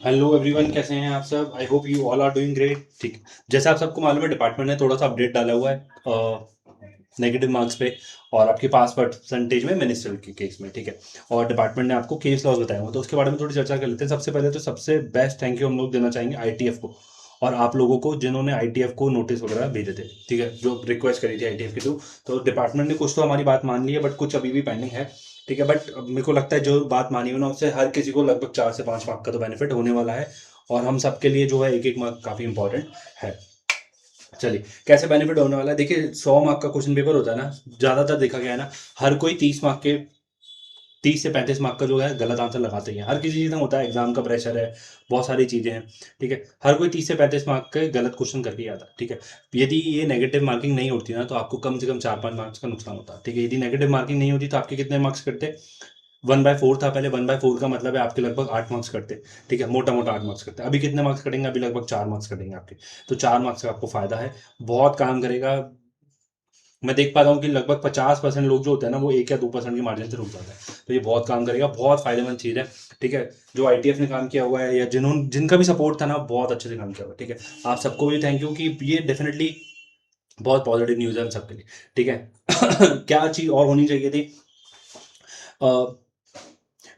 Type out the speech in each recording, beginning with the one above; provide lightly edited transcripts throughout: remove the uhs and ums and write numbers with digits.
Hello everyone, कैसे हैं आप सब? I hope you all are doing great. ठीक है, जैसे आप सबको मालूम है डिपार्टमेंट ने थोड़ा सा अपडेट डाला हुआ है नेगेटिव मार्क्स पे और आपके पास परसेंटेज में मिनिस्ट्रियल के केस में। ठीक है, और डिपार्टमेंट ने आपको केस लॉस बताया हुआ, तो उसके बारे में थोड़ी चर्चा कर लेते हैं। सबसे पहले तो सबसे बेस्ट थैंक यू हम लोग देना चाहेंगे आईटीएफ को और आप लोगों को जिन्होंने आईटीएफ को नोटिस वगैरह भेजे थे। ठीक है, जो रिक्वेस्ट करी थी आईटीएफ के थ्रू। तो डिपार्टमेंट ने कुछ तो हमारी बात मान ली है, बट कुछ अभी भी पेंडिंग है। ठीक है, बट मेरे को लगता है जो बात मानी हुई ना, उससे हर किसी को लगभग 4 से 5 मार्क का तो बेनिफिट होने वाला है और हम सबके लिए जो है एक एक मार्क काफ़ी इंपॉर्टेंट है। चलिए, कैसे बेनिफिट होने वाला है देखिए। 100 मार्क का क्वेश्चन पेपर होता है ना, ज़्यादातर देखा गया है ना, हर कोई 30 मार्क के 30 से 35 मार्क का जो है गलत आंसर लगाते ही हैं। हर किसी चीज़ में होता है, एग्जाम का प्रेशर है, बहुत सारी चीज़ें हैं। ठीक है, हर कोई 30 से 35 मार्क के गलत क्वेश्चन करके ही आता है। ठीक है, यदि ये नेगेटिव मार्किंग नहीं होती ना, तो आपको कम से कम 4-5 मार्क्स का नुकसान होता है। ठीक है, यदि नेगेटिव मार्किंग नहीं होती तो आपके कितने मार्क्स कटते? 1/4 था पहले। 1/4 का मतलब है आपके लगभग 8 मार्क्स कटते। ठीक है, मोटा मोटा 8 मार्क्स कटते। अभी कितने मार्क्स कटेंगे? अभी लगभग 4 मार्क्स कटेंगे आपके। तो 4 मार्क्स का आपको फायदा है, बहुत काम करेगा। मैं देख पा रहा हूँ कि लगभग 50% लोग जो होते हैं ना, वो 1 या 2% की मार्जिन से रुक जाते हैं। तो ये बहुत काम करेगा, बहुत फायदेमंद चीज़ है। ठीक है, जो आईटीएफ ने काम किया हुआ है या जिनका भी सपोर्ट था ना, बहुत अच्छे से काम किया हुआ है। ठीक है, आप सबको भी थैंक यू कि ये डेफिनेटली बहुत पॉजिटिव न्यूज़ है हम सबके लिए। ठीक है क्या चीज़ और होनी चाहिए थी?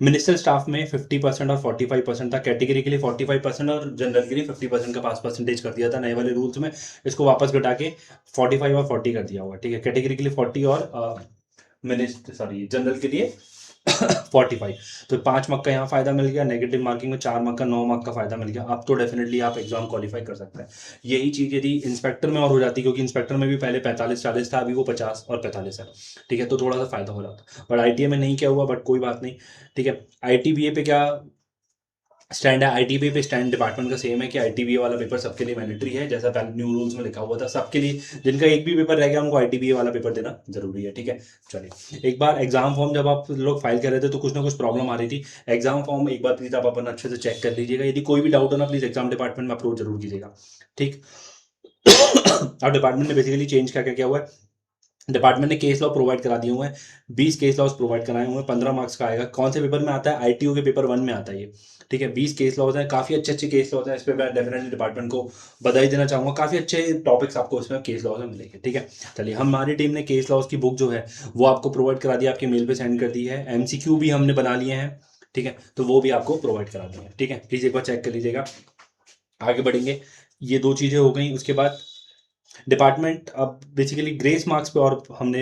मिनिस्टर स्टाफ में 50% और 45% था। कैटेगरी के लिए 45% और जनरल के लिए 50% का पास परसेंटेज कर दिया था नए वाले रूल्स में। इसको वापस घटा के 45 और 40 कर दिया हुआ। ठीक है, कैटेगरी के लिए 40 और मिनिस्टर सॉरी जनरल के लिए 45। तो 5 मार्क का यहाँ फायदा मिल गया, नेगेटिव मार्किंग में 4 मार्क का 9 मार्क का फायदा मिल गया। अब तो डेफिनेटली आप एग्जाम क्वालिफाई कर सकते हैं। यही चीज़ यदि इंस्पेक्टर में और हो जाती, क्योंकि इंस्पेक्टर में भी पहले 45-40 था, अभी वो 50 और 45 है। ठीक है, तो थोड़ा सा फायदा हो जाता, बट आईटीए में नहीं किया हुआ, बट कोई बात नहीं। ठीक है, आईटीबीए पे क्या स्टैंड है? आईटीबीए पे स्टैंड डिपार्टमेंट का सेम है कि आईटीबीए वाला पेपर सबके लिए मैंडेटरी है, जैसा पहले न्यू रूल्स में लिखा हुआ था सबके लिए। जिनका एक भी पेपर रह गया उनको आईटीबीए वाला पेपर देना जरूरी है। ठीक है, चलिए, एक बार एग्जाम फॉर्म जब आप लोग फाइल कर रहे थे तो कुछ ना कुछ प्रॉब्लम आ रही थी। एग्जाम फॉर्म एक बार प्लीज आप अपन अच्छे से चेक कर लीजिएगा। यदि कोई भी डाउट हो ना, प्लीज एग्जाम डिपार्टमेंट में अप्रोच जरूर कीजिएगा। ठीक अब डिपार्टमेंट ने बेसिकली चेंज क्या क्या किया हुआ है? डिपार्टमेंट ने केस लॉ प्रोवाइड करा दिए हुए हैं। 20 केस लॉज प्रोवाइड कराए हुए हैं। 15 मार्क्स का आएगा। कौन से पेपर में आता है? आईटीयू के पेपर 1 में आता है ये। ठीक है, 20 केस लॉज हैं, काफ़ी अच्छे अच्छे केस लॉज हैं। इस पे मैं डेफिनेटली डिपार्टमेंट को बधाई देना चाहूँगा। काफ़ी अच्छे टॉपिक्स आपको इसमें केस लॉज में मिलेंगे। ठीक है, चलिए, हमारी टीम ने केस लॉज की बुक जो है वो आपको प्रोवाइड करा दी, आपके मेल पे सेंड कर दी है। एमसीक्यू भी हमने बना लिए हैं। ठीक है, तो वो भी आपको प्रोवाइड करा देंगे। ठीक है, प्लीज़ एक बार चेक कर लीजिएगा। आगे बढ़ेंगे, ये 2 चीज़ें हो गई। उसके बाद डिपार्टमेंट अब बेसिकली ग्रेस मार्क्स पे और हमने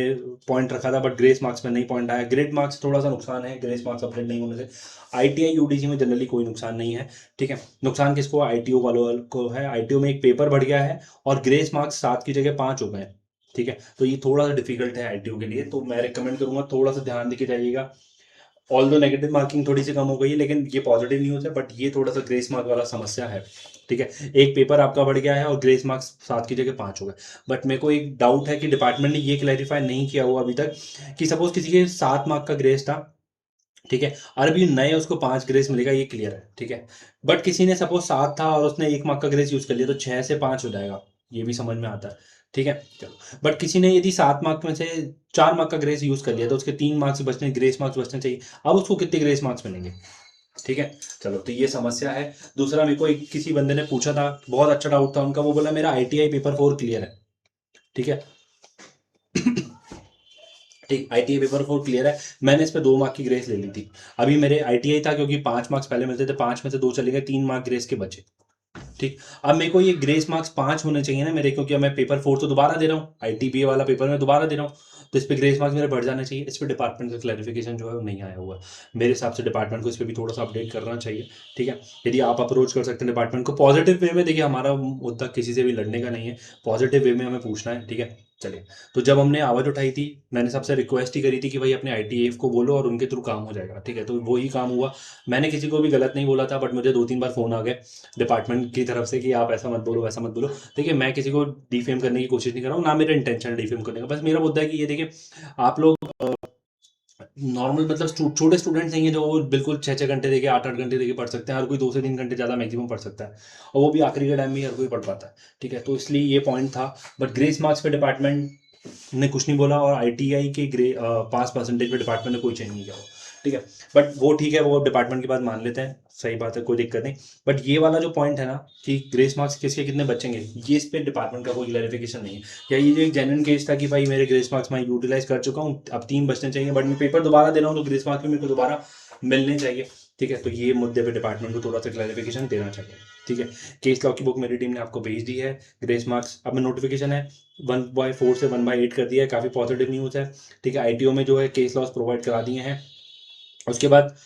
पॉइंट रखा था, बट ग्रेस मार्क्स में नहीं पॉइंट आया। ग्रेड मार्क्स थोड़ा सा नुकसान है ग्रेस मार्क्स अपडेट नहीं होने से। आईटीआई यूडीसी में जनरली कोई नुकसान नहीं है। ठीक है, नुकसान किसको? आईटीओ वालों को है। आईटीओ में एक पेपर बढ़ गया है और ग्रेस मार्क्स 7 की जगह 5 हो गए हैं। ठीक है, तो ये थोड़ा सा डिफिकल्ट है आईटीओ के लिए, तो मैं रिकमेंड करूंगा थोड़ा सा ध्यान देके जाइएगा। ऑल दो नेगेटिव मार्किंग थोड़ी सी कम हो गई है, लेकिन ये पॉजिटिव न्यूज़ है, बट ये थोड़ा सा ग्रेस मार्क वाला समस्या है। ठीक है, एक पेपर आपका बढ़ गया है और ग्रेस मार्क्स 7 की जगह 5 हो गए। बट मेरे को एक डाउट है कि डिपार्टमेंट ने ये क्लैरिफाई नहीं किया हुआ अभी तक कि सपोज किसी के 7 मार्क का ग्रेस था। ठीक है, और अभी नए उसको 5 ग्रेस मिलेगा, ये क्लियर है। ठीक है, बट किसी ने सपोज 7 था और उसने 1 मार्क का ग्रेस यूज कर लिया, तो 6 से 5 हो जाएगा। ये भी समझ में आता है। ठीक है, चलो, बट किसी ने यदि 7 मार्क में से 4 मार्क का ग्रेस यूज कर लिया, तो उसके 3 मार्क्स बचने, ग्रेस मार्क्स बचने चाहिए। अब उसको कितने ग्रेस मार्क्स मिलेंगे? ठीक है, चलो, तो ये समस्या है। दूसरा, मेरे को एक किसी बंदे ने पूछा था, बहुत अच्छा डाउट था उनका। वो बोला मेरा आईटीआई पेपर 4 क्लियर है। ठीक है, ठीक, आईटीआई पेपर 4 क्लियर है। मैंने इस पे 2 मार्क की ग्रेस ले ली थी। अभी मेरे आईटीआई था, क्योंकि 5 मार्क्स पहले मिलते थे, 5 में से 2 चले गए, 3 मार्क ग्रेस के बचे। ठीक, अब मेरे को ये ग्रेस मार्क्स 5 होने चाहिए ना मेरे, क्योंकि अब मैं पेपर 4 तो दोबारा दे रहा हूँ, आईटीबीए वाला पेपर मैं दोबारा दे रहा हूँ। तो इस पे ग्रेस मार्क्स मेरे बढ़ जाने चाहिए। इस पे डिपार्टमेंट का क्लैरिफिकेशन जो है वो नहीं आया हुआ है। मेरे हिसाब से डिपार्टमेंट को इस पे भी थोड़ा सा अपडेट करना चाहिए। ठीक है, यदि आप अप्रोच कर सकते हैं डिपार्टमेंट को पॉजिटिव वे में, देखिए हमारा मुद्दा किसी से भी लड़ने का नहीं है, पॉजिटिव वे में हमें पूछना है। ठीक है, चलिए, तो जब हमने आवाज़ उठाई थी, मैंने सबसे रिक्वेस्ट ही करी थी कि भाई अपने आईटीएफ को बोलो और उनके थ्रू काम हो जाएगा। ठीक है, तो वही काम हुआ। मैंने किसी को भी गलत नहीं बोला था, बट मुझे 2-3 बार फ़ोन आ गए डिपार्टमेंट की तरफ से कि आप ऐसा मत बोलो, वैसा मत बोलो। देखिए, मैं किसी को डिफेम करने की कोशिश नहीं कर रहा हूँ, ना मेरा इंटेंशन है डिफेम करने का। बस मेरा मुद्दा है कि ये देखिए, आप लोग नॉर्मल मतलब छोटे स्टूडेंट्स नहीं है जो वो बिल्कुल 6-6 घंटे देके 8-8 घंटे देके पढ़ सकते हैं। हर कोई 2 से 3 घंटे ज़्यादा मैक्सिमम पढ़ सकता है, और वो भी आखिरी के टाइम में ही हर कोई पढ़ पाता है। ठीक है, तो इसलिए ये पॉइंट था। बट ग्रेस मार्क्स पे डिपार्टमेंट ने कुछ नहीं बोला, और आईटीआई के पास परसेंटेज पे डिपार्टमेंट ने कोई चेंज नहीं किया हुआ। ठीक है, बट वो ठीक है, वो डिपार्टमेंट की बात मान लेते हैं। सही बात है, कोई दिक्कत नहीं। बट ये वाला जो पॉइंट है ना कि ग्रेस मार्क्स किसके कितने बचेंगे, ये इस पे डिपार्टमेंट का कोई क्लैरिफिकेशन नहीं है। या ये जो एक जेन्युइन केस था कि भाई मेरे ग्रेस मार्क्स मैं यूटिलाइज कर चुका हूँ, अब 3 बचने चाहिए, बट मैं पेपर दोबारा दे रहा हूँ तो ग्रेस मार्क्स भी मेरे को दोबारा मिलने चाहिए। ठीक है, तो ये मुद्दे पे डिपार्टमेंट को थोड़ा सा क्लैरिफिकेशन देना चाहिए। ठीक है, केस लॉ की बुक मेरी टीम ने आपको भेज दी है। ग्रेस मार्क्स अब में नोटिफिकेशन है 1/4 से 1/8 कर दिया है, काफ़ी पॉजिटिव न्यूज़ है। ठीक है, आईटीओ में जो है केस लॉस प्रोवाइड करा दिए हैं। उसके बाद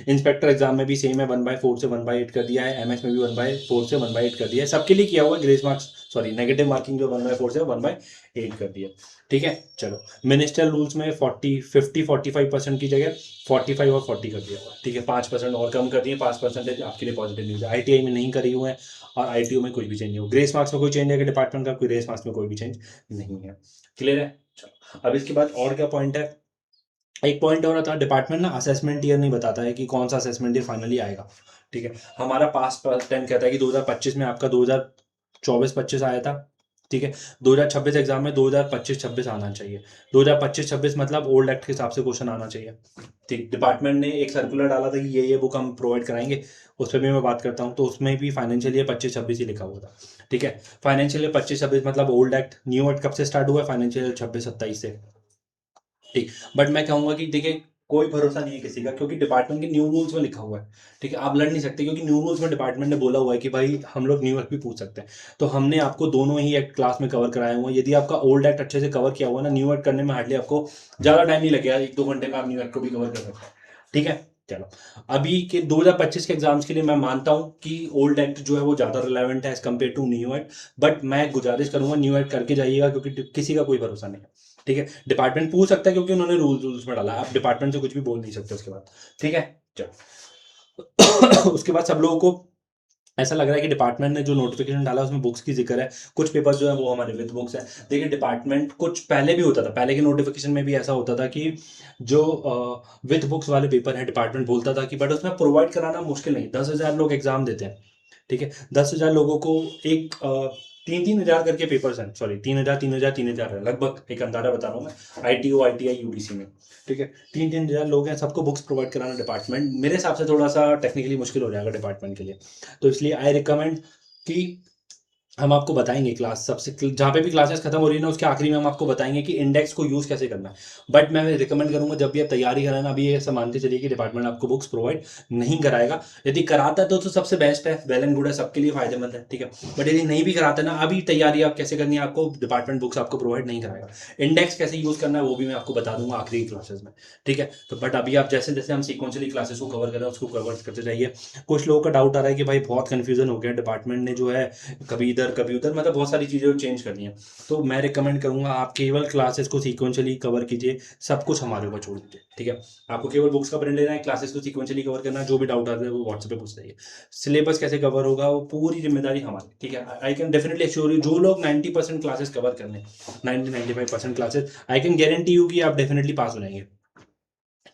इंस्पेक्टर एग्जाम में भी सेम है, 1/4 से 1/8 कर दिया है। एमएस में भी 1/4 से 1/8 कर दिया है, सबके लिए किया हुआ है। Grace marks sorry negative marking जो 1/4 से 1/8 कर दिया। ठीक है, चलो मिनिस्टर रूल्स में 45% की जगह 45 और 40 कर दिया हुआ है। ठीक है, 5% और कम कर दिए, 5% आपके लिए पॉजिटिव न्यूज है। आईटीआई में नहीं करी हुए हैं और आईटीओ में कोई भी चेंज नहीं हो। ग्रेस मार्क्स में कोई चेंज है डिपार्टमेंट का, कोई ग्रेस मार्क्स में कोई भी चेंज नहीं है। क्लियर है, चलो अब इसके बाद और क्या पॉइंट है। एक पॉइंट और था, डिपार्टमेंट ना असेसमेंट ईयर नहीं बताता है कि कौन सा असेसमेंट ईयर फाइनली आएगा। ठीक है, हमारा पास टाइम कहता है कि 2025 में आपका 2024-25 आया था। ठीक है, 2026 एग्जाम में 2025-26 आना चाहिए। 2025-26 मतलब ओल्ड एक्ट के हिसाब से क्वेश्चन आना चाहिए। ठीक, डिपार्टमेंट ने एक सर्कुलर डाला था कि ये बुक हम प्रोवाइड कराएंगे, उस पर भी मैं बात करता हूँ। तो उसमें भी फाइनेंशियल ईयर 25-26 ही लिखा हुआ था। ठीक है, फाइनेंशियल ईयर 25-26 मतलब ओल्ड एक्ट, न्यू एक्ट कब से स्टार्ट हुआ है, फाइनेंशियल ईयर 26-27 से। ठीक, बट मैं कहूंगा कि देखिए कोई भरोसा नहीं है किसी का, क्योंकि डिपार्टमेंट के न्यू रूल्स में लिखा हुआ है। ठीक है, आप लड़ नहीं सकते, क्योंकि न्यू रूल्स में डिपार्टमेंट ने बोला हुआ है कि भाई हम लोग न्यू एक्ट भी पूछ सकते हैं। तो हमने आपको दोनों ही एक्ट क्लास में कवर कराए हुए हैं। यदि आपका ओल्ड एक्ट अच्छे से कवर किया हुआ है ना, न्यू एक्ट करने में हार्डली आपको ज़्यादा टाइम नहीं लगेगा, 1-2 घंटे में आप न्यू एक्ट को भी कवर कर सकते हैं। ठीक है, चलो अभी के 2025 के एग्जाम्स के लिए मैं मानता हूं कि ओल्ड एक्ट जो है वो ज़्यादा रिलेवेंट है as compare to new act. But मैं गुजारिश करूंगा न्यू एक्ट करके जाइएगा, क्योंकि किसी का कोई भरोसा नहीं है। ठीक है, डिपार्टमेंट पूछ सकता है क्योंकि उन्होंने रूल्स में डाला है, आप डिपार्टमेंट से कुछ भी बोल नहीं सकते उसके बाद। ठीक है, चलो उसके बाद सब लोगों को ऐसा लग रहा है कि डिपार्टमेंट ने जो नोटिफिकेशन डाला उसमें बुक्स की जिक्र है। कुछ पेपर्स जो है वो हमारे विद बुक्स है। देखिए डिपार्टमेंट कुछ पहले भी होता था, पहले के नोटिफिकेशन में भी ऐसा होता था कि जो विद बुक्स वाले पेपर है डिपार्टमेंट बोलता था कि बट उसमें प्रोवाइड कराना मुश्किल नहीं, 10,000 लोग एग्जाम देते हैं। ठीक है, 10,000 लोगों को एक 3-3 हज़ार करके पेपर्स हैं, सॉरी 3,000 है लगभग, एक अंदाजा बता रहा हूँ मैं, आईटीओ आईटीआई यूडीसी में। ठीक है, 3-3 हज़ार लोग हैं, सबको बुक्स प्रोवाइड कराना डिपार्टमेंट मेरे हिसाब से थोड़ा सा टेक्निकली मुश्किल हो जाएगा डिपार्टमेंट के लिए। तो इसलिए आई रिकमेंड कि हम आपको बताएंगे क्लास सबसे जहाँ पे भी क्लासेस खत्म हो रही है ना, उसके आखिरी में हम आपको बताएंगे कि इंडेक्स को यूज़ कैसे करना है। बट मैं रिकमेंड करूंगा जब भी आप तैयारी करें ना, अभी ये सब मानते चलिए कि डिपार्टमेंट आपको बुक्स प्रोवाइड नहीं कराएगा। यदि कराता है तो सबसे बेस्ट है, वेल एंड गुड है, सबके लिए फायदेमंद है। ठीक है, बट यदि नहीं भी कराता है ना, अभी तैयारी आप कैसे करनी है, आपको डिपार्टमेंट बुक्स आपको प्रोवाइड नहीं कराएगा। इंडेक्स कैसे यूज़ करना है वो भी मैं आपको बता दूंगा आखिरी क्लासेस में। ठीक है, तो बट अभी आप जैसे जैसे हम सीक्वेंशियली क्लासेस को कवर कर रहे हैं उसको कवर करते जाइए। कुछ लोगों का डाउट आ रहा है कि भाई बहुत कन्फ्यूजन हो गया, डिपार्टमेंट ने जो है कभी इधर कभी उधर, मतलब बहुत सारी चीज़ें चेंज करनी है। तो मैं रिकमेंड करूंगा आप केवल क्लासेस को सीक्वेंशियली कवर कीजिए, सब कुछ हमारे ऊपर छोड़ दीजिए। ठीक है, आपको केवल बुक्स का प्रिंट लेना है, क्लासेस को सीक्वेंशियली कवर करना है, जो भी डाउट आता है वो व्हाट्सएप पे पूछ जाइए। सिलेबस कैसे कवर होगा वो पूरी जिम्मेदारी हमारी। ठीक है, I can definitely assure you, जो लोग 90% क्लासेस कवर कर लें, 90-95% classes, I can guarantee you कि आप डेफिनेटली पास हो जाएंगे।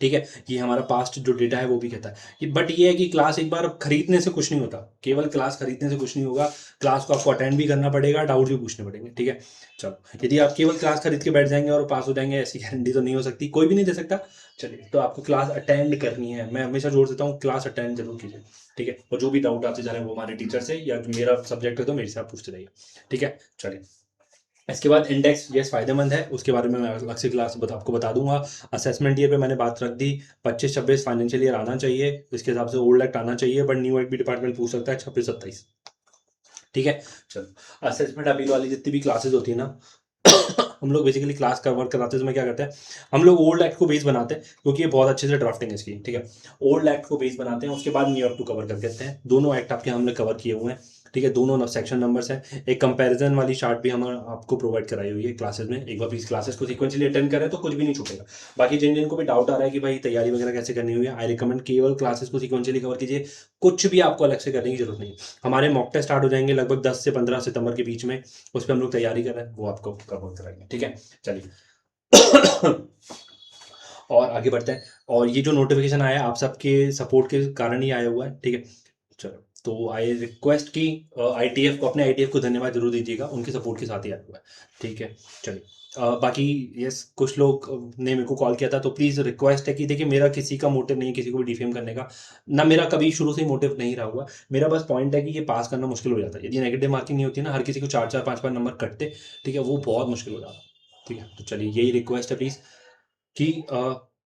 ठीक है, ये हमारा पास्ट जो डेटा है वो भी कहता है कि, बट ये है कि क्लास एक बार खरीदने से कुछ नहीं होता, केवल क्लास खरीदने से कुछ नहीं होगा। क्लास को आपको अटेंड भी करना पड़ेगा, डाउट भी पूछने पड़ेंगे। ठीक है, चलो यदि आप केवल क्लास खरीद के बैठ जाएंगे और पास हो जाएंगे, ऐसी गारंटी तो नहीं हो सकती, कोई भी नहीं दे सकता। चलिए, तो आपको क्लास अटेंड करनी है, मैं हमेशा जोर देता हूँ क्लास अटेंड जरूर कीजिए। ठीक है, और जो भी डाउट आते जा रहे हैं वो हमारे टीचर से, या जो मेरा सब्जेक्ट है तो मेरे से आप पूछते रहिए। ठीक है, चलिए इसके बाद इंडेक्स, यस फायदेमंद है, उसके बारे में मैं अलग से क्लास आपको बता दूंगा। असेसमेंट ईयर पे मैंने बात रख दी, 25-26 फाइनेंशियल ईयर आना चाहिए, इसके हिसाब से ओल्ड एक्ट आना चाहिए, बट न्यू एक्ट भी डिपार्टमेंट पूछ सकता है 26-27। ठीक है, चलो असेसमेंट अपील वाली जितनी भी क्लासेस होती है ना, हम लोग बेसिकली क्लास कवर कराते समय क्या करते हैं, हम लोग ओल्ड एक्ट को बेस बनाते हैं, क्योंकि ये बहुत अच्छे से ड्राफ्टिंग है इसकी। ठीक है, ओल्ड एक्ट को बेस बनाते हैं, उसके बाद न्यू एक्ट को कवर कर देते हैं। दोनों एक्ट आपके हमने कवर किए हुए हैं। ठीक है, दोनों सेक्शन नंबर्स हैं, एक कंपैरिजन वाली चार्ट भी हम आपको प्रोवाइड कराई हुई है क्लासेस में। एक बार प्लीज क्लासेस को सीक्वेंशियली अटेंड करें तो कुछ भी नहीं छूटेगा। बाकी जिन जिनको भी डाउट आ रहा है कि भाई तैयारी वगैरह कैसे करनी हुई है, आई रिकमेंड केवल क्लासेस को सीक्वेंशियली कवर कीजिए, कुछ भी आपको अलग से करने की जरूरत नहीं। हमारे मॉक टेस्ट स्टार्ट हो जाएंगे लगभग 10 से 15 सितंबर के बीच में, उस पर हम लोग तैयारी कर रहे हैं, वो आपको कवर कराएंगे। ठीक है, चलिए और आगे बढ़ते हैं। और ये जो नोटिफिकेशन आया है आप सबके सपोर्ट के कारण ही आया हुआ है। ठीक है, चलो, तो आई रिक्वेस्ट कि आईटीएफ को, अपने आईटीएफ को धन्यवाद जरूर दीजिएगा, उनके सपोर्ट के साथ ही आया हुआ है। ठीक है, चलिए। बाकी यस, कुछ लोग ने मेरे को कॉल किया था, तो प्लीज़ रिक्वेस्ट है कि देखिए, मेरा किसी का मोटिव नहीं है किसी को भी डिफेम करने का, ना मेरा कभी शुरू से ही मोटिव नहीं रहा हुआ। मेरा बस पॉइंट है कि ये पास करना मुश्किल हो जाता है यदि नेगेटिव मार्किंग नहीं होती ना, हर किसी को 4-4 5-5 नंबर कटते, ठीक है, वो बहुत मुश्किल हो जाता। ठीक है, तो चलिए, यही रिक्वेस्ट है प्लीज़ कि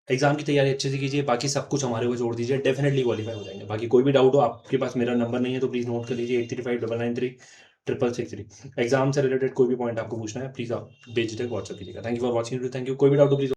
एग्जाम की तैयारी अच्छे से कीजिए, बाकी सब कुछ हमारे ऊपर छोड़ दीजिए, डेफिनेटली क्वालीफाई हो जाएंगे। बाकी कोई भी डाउट हो, आपके पास मेरा नंबर नहीं है तो प्लीज़ नोट कर लीजिए, 835993 663। एग्जाम से रिलेटेड कोई भी पॉइंट आपको पूछना है, प्लीज़ आप बेझिझक व्हाट्सअप कीजिएगा। Thank you for watching, thank you. कोई भी डाउट हो प्लीज़